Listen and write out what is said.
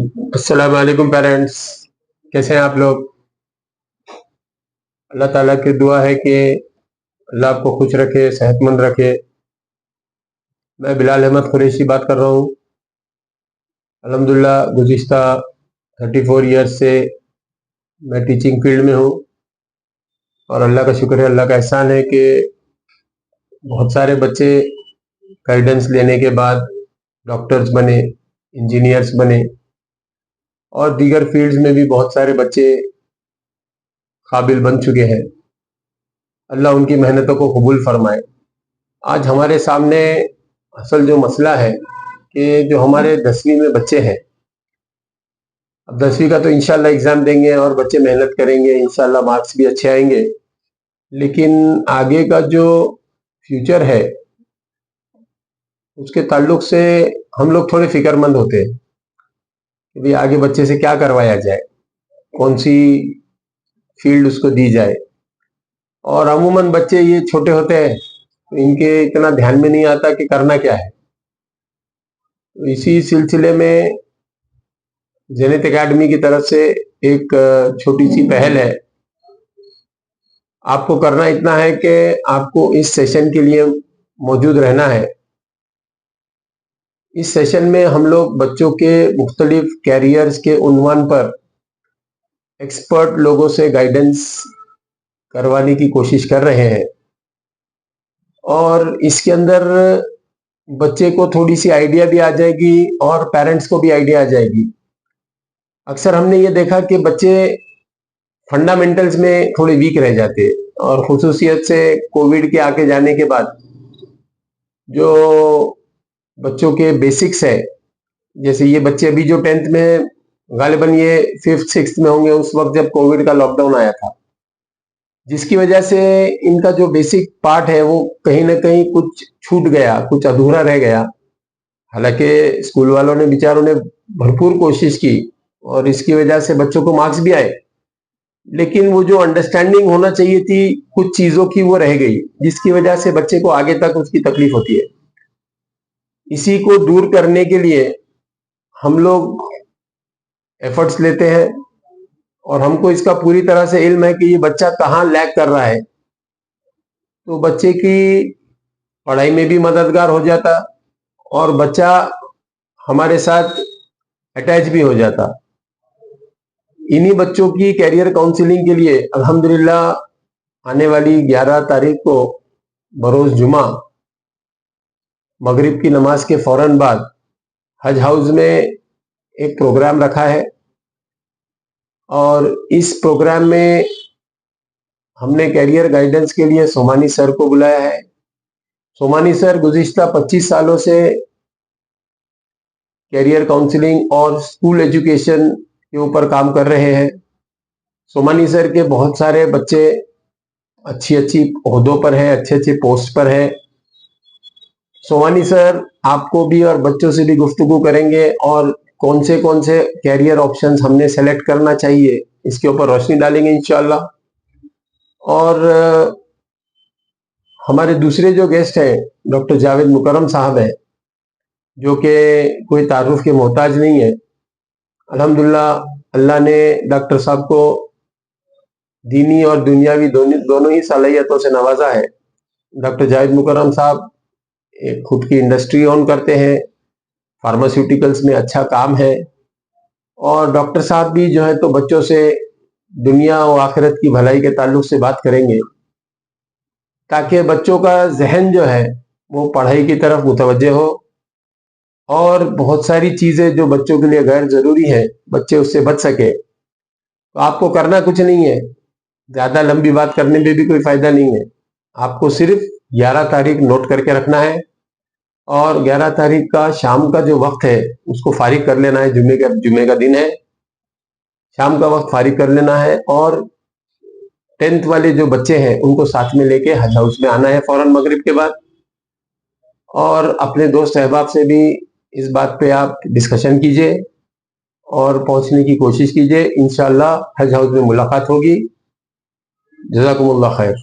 अस्सलाम वालेकुम पेरेंट्स। कैसे हैं आप लोग? अल्लाह ताला की दुआ है कि अल्लाह आपको खुश रखे, सेहतमंद रखे। मैं बिलाल अहमद कुरैशी बात कर रहा हूँ। अल्हम्दुलिल्लाह गुज़िश्ता 34 ईयर्स से मैं टीचिंग फील्ड में हूँ और अल्लाह का शुक्र है, अल्लाह का एहसान है कि बहुत सारे बच्चे गाइडेंस लेने के बाद डॉक्टर्स बने, इंजीनियर्स बने और दीगर फील्ड्स में भी बहुत सारे बच्चे काबिल बन चुके हैं। अल्लाह उनकी मेहनतों को कबूल फरमाए। आज हमारे सामने असल जो मसला है कि जो हमारे 10वीं में बच्चे हैं, अब 10वीं का तो इंशाल्लाह एग्जाम देंगे और बच्चे मेहनत करेंगे, इंशाल्लाह मार्क्स भी अच्छे आएंगे। लेकिन आगे का जो फ्यूचर है उसके ताल्लुक से हम लोग थोड़े फिक्रमंद होते हैं कि भाई आगे बच्चे से क्या करवाया जाए, कौन सी फील्ड उसको दी जाए। और अमूमन बच्चे ये छोटे होते हैं तो इनके इतना ध्यान में नहीं आता कि करना क्या है। तो इसी सिलसिले में जेनिथ एकेडमी की तरफ से एक छोटी सी पहल है। आपको करना इतना है कि आपको इस सेशन के लिए मौजूद रहना है। इस सेशन में हम लोग बच्चों के मुख्तलिफ कैरियर्स के उन्वान पर एक्सपर्ट लोगों से गाइडेंस करवाने की कोशिश कर रहे हैं और इसके अंदर बच्चे को थोड़ी सी आइडिया भी आ जाएगी और पेरेंट्स को भी आइडिया आ जाएगी। अक्सर हमने ये देखा कि बच्चे फंडामेंटल्स में थोड़े वीक रह जाते हैं और खुसूसियत से कोविड के आके जाने के बाद जो बच्चों के बेसिक्स है, जैसे ये बच्चे अभी जो 10th में गालिबन ये 5th 6th में होंगे उस वक्त जब कोविड का लॉकडाउन आया था, जिसकी वजह से इनका जो बेसिक पार्ट है वो कहीं ना कहीं कुछ छूट गया, कुछ अधूरा रह गया। हालांकि स्कूल वालों ने बेचारों ने भरपूर कोशिश की और इसकी वजह से बच्चों को मार्क्स भी आए, लेकिन वो जो अंडरस्टैंडिंग होना चाहिए थी कुछ चीजों की वो रह गई, जिसकी वजह से बच्चे को आगे तक उसकी तकलीफ होती है। इसी को दूर करने के लिए हम लोग एफर्ट्स लेते हैं और हमको इसका पूरी तरह से इल्म है कि ये बच्चा कहाँ लैग कर रहा है, तो बच्चे की पढ़ाई में भी मददगार हो जाता और बच्चा हमारे साथ अटैच भी हो जाता। इन्हीं बच्चों की कैरियर काउंसलिंग के लिए अल्हम्दुलिल्लाह आने वाली 11 तारीख को बरोज जुमा मगरिब की नमाज के फौरन बाद हज हाउस में एक प्रोग्राम रखा है और इस प्रोग्राम में हमने कैरियर गाइडेंस के लिए सोमानी सर को बुलाया है। सोमानी सर गुज़िश्ता 25 सालों से कैरियर काउंसलिंग और स्कूल एजुकेशन के ऊपर काम कर रहे हैं। सोमानी सर के बहुत सारे बच्चे अच्छी अच्छी ओहदों पर हैं, अच्छे अच्छे पोस्ट पर हैं। सोमानी सर आपको भी और बच्चों से भी गुफ्तगू करेंगे और कौन से कैरियर ऑप्शंस हमने सेलेक्ट करना चाहिए इसके ऊपर रोशनी डालेंगे इंशाल्लाह। और हमारे दूसरे जो गेस्ट हैं डॉक्टर जावेद मुकर्रम साहब हैं, जो कि कोई तारुफ के मोहताज नहीं है। अल्हम्दुलिल्लाह अल्लाह ने डॉक्टर साहब को दीनी और दुनियावी दोनों ही सलाहियतों से नवाजा है। डॉक्टर जावेद मुकर्रम साहब एक खुद की इंडस्ट्री ओन करते हैं, फार्मास्यूटिकल्स में अच्छा काम है और डॉक्टर साहब भी जो है तो बच्चों से दुनिया और आखिरत की भलाई के ताल्लुक से बात करेंगे ताकि बच्चों का जहन जो है वो पढ़ाई की तरफ मुतवज्जे हो और बहुत सारी चीजें जो बच्चों के लिए गैर जरूरी है बच्चे उससे बच सके। तो आपको करना कुछ नहीं है, ज्यादा लंबी बात करने में भी कोई फायदा नहीं है। आपको सिर्फ 11 तारीख नोट करके रखना है और 11 तारीख का शाम का जो वक्त है उसको फारिग कर लेना है। जुमे का दिन है, शाम का वक्त फारिग कर लेना है और 10th वाले जो बच्चे हैं उनको साथ में लेके हज हाउस में आना है फौरन मगरिब के बाद। और अपने दोस्त अहबाब से भी इस बात पे आप डिस्कशन कीजिए और पहुंचने की कोशिश कीजिए। इंशाल्लाह हज हाउस में मुलाकात होगी। जज़ाकुमुल्लाह खैर।